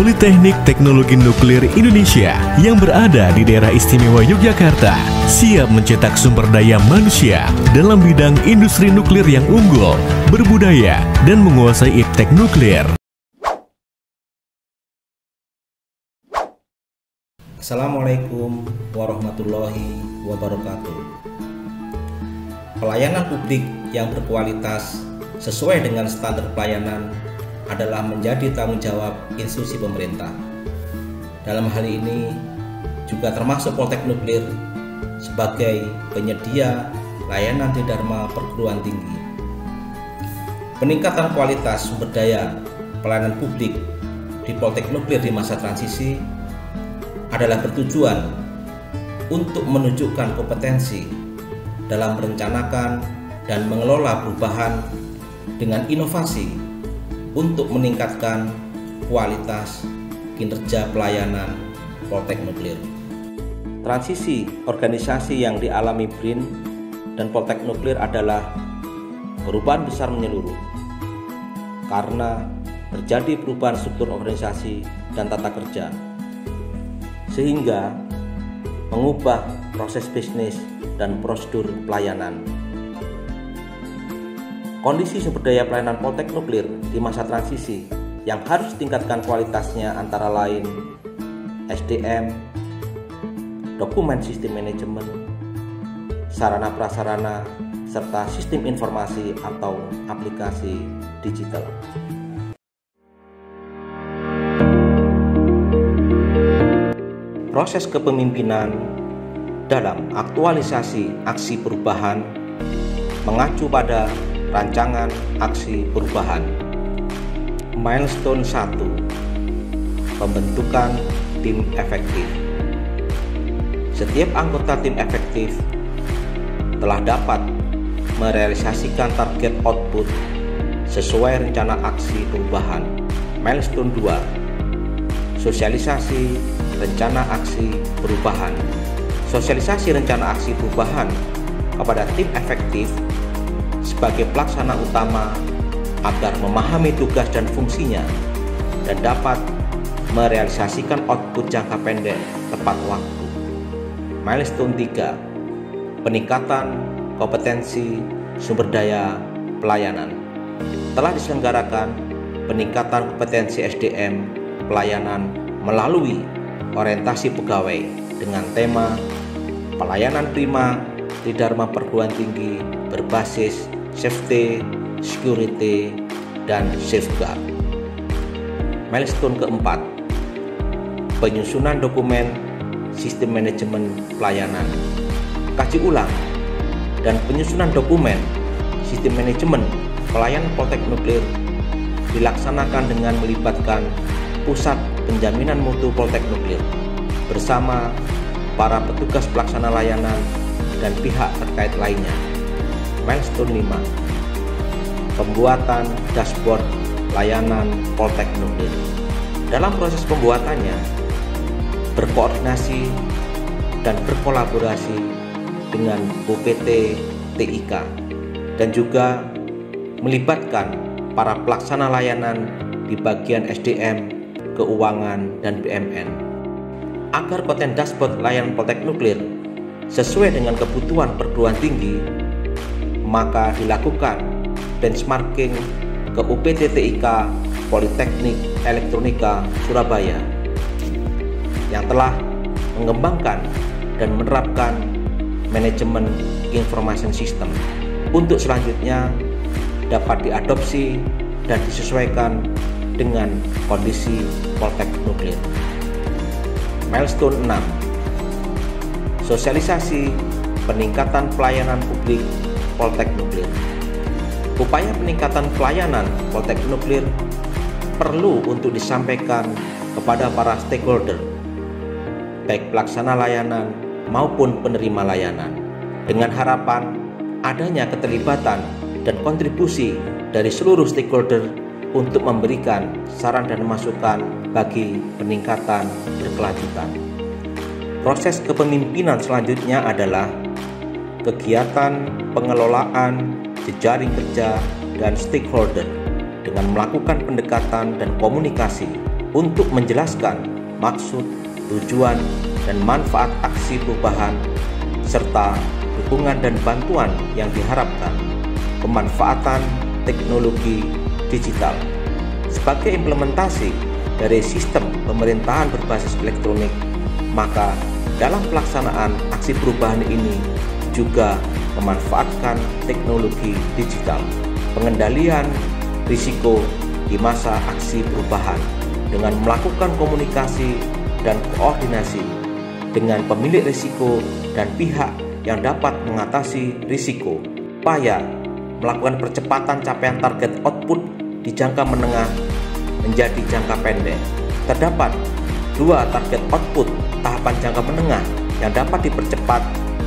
Politeknik Teknologi Nuklir Indonesia yang berada di daerah istimewa Yogyakarta siap mencetak sumber daya manusia dalam bidang industri nuklir yang unggul, berbudaya, dan menguasai iptek nuklir. Assalamualaikum warahmatullahi wabarakatuh. Pelayanan publik yang berkualitas sesuai dengan standar pelayanan adalah menjadi tanggung jawab institusi pemerintah. Dalam hal ini juga termasuk Poltek Nuklir sebagai penyedia layanan tridharma perguruan tinggi. Peningkatan kualitas sumber daya pelayanan publik di Poltek Nuklir di masa transisi adalah bertujuan untuk menunjukkan kompetensi dalam merencanakan dan mengelola perubahan dengan inovasi untuk meningkatkan kualitas kinerja pelayanan Poltek Nuklir. Transisi organisasi yang dialami BRIN dan Poltek Nuklir adalah perubahan besar menyeluruh karena terjadi perubahan struktur organisasi dan tata kerja, sehingga mengubah proses bisnis dan prosedur pelayanan. Kondisi sumber daya pelayanan Poltek Nuklir di masa transisi yang harus ditingkatkan kualitasnya antara lain SDM, dokumen sistem manajemen, sarana prasarana, serta sistem informasi atau aplikasi digital. Proses kepemimpinan dalam aktualisasi aksi perubahan mengacu pada rancangan aksi perubahan. Milestone 1. Pembentukan tim efektif. Setiap anggota tim efektif telah dapat merealisasikan target output sesuai rencana aksi perubahan. Milestone 2. Sosialisasi rencana aksi perubahan. Sosialisasi rencana aksi perubahan kepada tim efektif sebagai pelaksana utama agar memahami tugas dan fungsinya dan dapat merealisasikan output jangka pendek tepat waktu. Milestone 3. Peningkatan kompetensi sumber daya pelayanan. Telah diselenggarakan peningkatan kompetensi SDM pelayanan melalui orientasi pegawai dengan tema pelayanan prima tridharma perguruan tinggi berbasis safety, security, dan safeguard. Milestone keempat. Penyusunan dokumen sistem manajemen pelayanan. Kaji ulang dan penyusunan dokumen sistem manajemen pelayanan Poltek Nuklir dilaksanakan dengan melibatkan Pusat Penjaminan Mutu Poltek Nuklir bersama para petugas pelaksana layanan dan pihak terkait lainnya. Milestone 5. Pembuatan dashboard layanan Poltek Nuklir. Dalam proses pembuatannya, berkoordinasi dan berkolaborasi dengan UPT TIK dan juga melibatkan para pelaksana layanan di bagian SDM, keuangan, dan BMN agar konten dashboard layanan Poltek Nuklir sesuai dengan kebutuhan perguruan tinggi, maka dilakukan benchmarking ke UPT TIK Politeknik Elektronika Surabaya yang telah mengembangkan dan menerapkan manajemen information system untuk selanjutnya dapat diadopsi dan disesuaikan dengan kondisi Poltek Nuklir. Milestone 6. Sosialisasi peningkatan pelayanan publik Poltek Nuklir. Upaya peningkatan pelayanan Poltek Nuklir perlu untuk disampaikan kepada para stakeholder, baik pelaksana layanan maupun penerima layanan, dengan harapan adanya keterlibatan dan kontribusi dari seluruh stakeholder untuk memberikan saran dan masukan bagi peningkatan berkelanjutan. Proses kepemimpinan selanjutnya adalah kegiatan pengelolaan jejaring kerja dan stakeholder dengan melakukan pendekatan dan komunikasi untuk menjelaskan maksud, tujuan, dan manfaat aksi perubahan serta dukungan dan bantuan yang diharapkan pemanfaatan teknologi digital sebagai implementasi dari sistem pemerintahan berbasis elektronik. Maka dalam pelaksanaan aksi perubahan ini juga memanfaatkan teknologi digital, pengendalian risiko di masa aksi perubahan dengan melakukan komunikasi dan koordinasi dengan pemilik risiko dan pihak yang dapat mengatasi risiko, upaya melakukan percepatan capaian target output di jangka menengah menjadi jangka pendek. Terdapat dua target output tahapan jangka menengah yang dapat dipercepat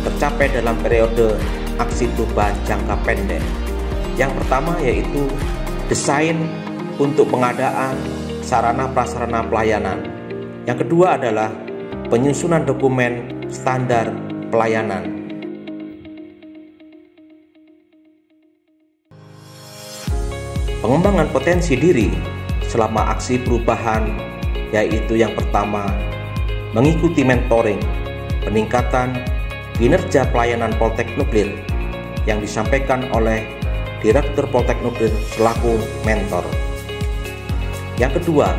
tercapai dalam periode aksi perubahan jangka pendek. Yang pertama yaitu desain untuk pengadaan sarana prasarana pelayanan. Yang kedua adalah penyusunan dokumen standar pelayanan. Pengembangan potensi diri selama aksi perubahan yaitu yang pertama, mengikuti mentoring, peningkatan kinerja pelayanan Poltek Nuklir yang disampaikan oleh Direktur Poltek Nuklir selaku mentor. Yang kedua,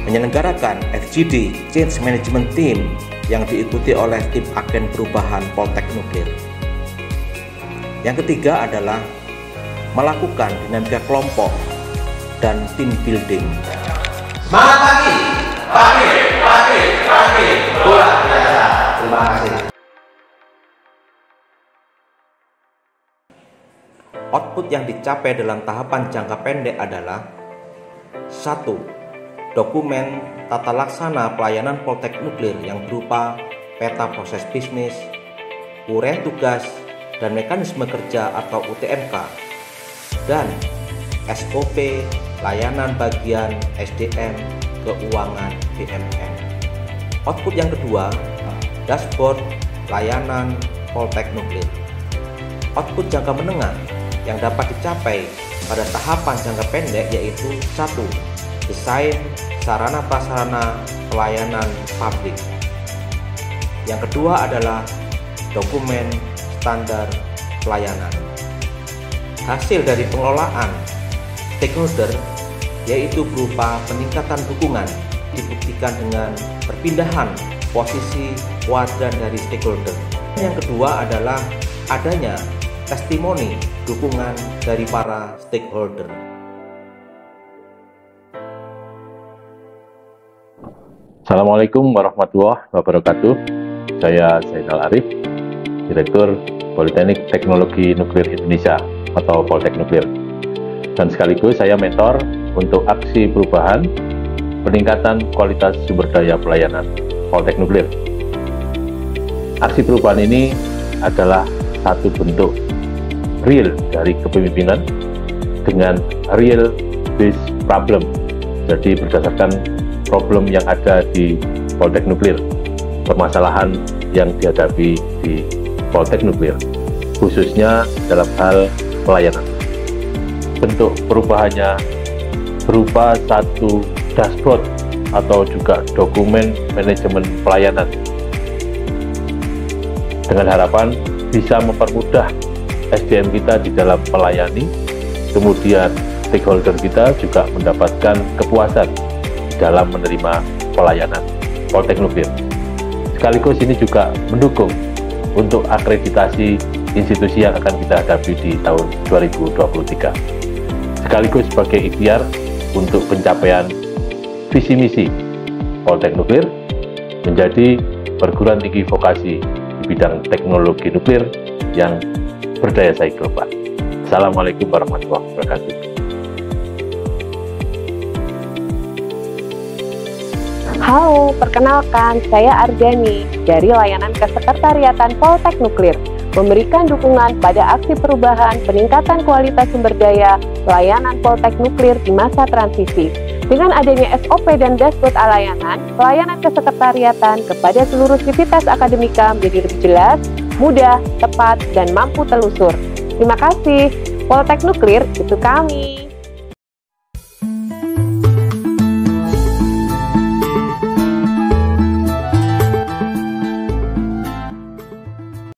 menyelenggarakan FGD Change Management Team yang diikuti oleh tim agen perubahan Poltek Nuklir. Yang ketiga adalah melakukan dinamika kelompok dan team building. Semangat pagi, luar biasa. Terima kasih. Output yang dicapai dalam tahapan jangka pendek adalah 1. Dokumen tata laksana pelayanan Poltek Nuklir yang berupa peta proses bisnis, uraian tugas dan mekanisme kerja atau UTMK, dan SOP layanan bagian SDM keuangan BMN. Output yang kedua, dashboard layanan Poltek Nuklir. Output jangka menengah yang dapat dicapai pada tahapan jangka pendek yaitu 1. Desain sarana prasarana pelayanan publik. Yang kedua adalah dokumen standar pelayanan. Hasil dari pengelolaan stakeholder yaitu berupa peningkatan dukungan dibuktikan dengan perpindahan posisi kuadran dari stakeholder. Yang kedua adalah adanya testimoni dukungan dari para stakeholder. Assalamualaikum warahmatullahi wabarakatuh. Saya Zainal Arif, Direktur Politeknik Teknologi Nuklir Indonesia atau Poltek Nuklir. Dan sekaligus saya mentor untuk aksi perubahan peningkatan kualitas sumber daya pelayanan Poltek Nuklir. Aksi perubahan ini adalah satu bentuk real dari kepemimpinan dengan real based problem. Jadi berdasarkan problem yang ada di Poltek Nuklir, permasalahan yang dihadapi di Poltek Nuklir, khususnya dalam hal pelayanan. Bentuk perubahannya berupa satu dashboard atau juga dokumen manajemen pelayanan dengan harapan bisa mempermudah SDM kita di dalam melayani, kemudian stakeholder kita juga mendapatkan kepuasan dalam menerima pelayanan Poltek Nuklir. Sekaligus ini juga mendukung untuk akreditasi institusi yang akan kita hadapi di tahun 2023. Sekaligus sebagai ikhtiar untuk pencapaian visi misi Poltek Nuklir menjadi perguruan tinggi vokasi di bidang teknologi nuklir yang berdaya saing global. Assalamualaikum warahmatullahi wabarakatuh. Halo, perkenalkan, saya Arjani dari Layanan Kesekretariatan Poltek Nuklir, memberikan dukungan pada aksi perubahan peningkatan kualitas sumber daya pelayanan Poltek Nuklir di masa transisi. Dengan adanya SOP dan dashboard layanan, pelayanan kesekretariatan kepada seluruh sivitas akademika menjadi lebih jelas, mudah, tepat, dan mampu telusur. Terima kasih, Poltek Nuklir itu kami.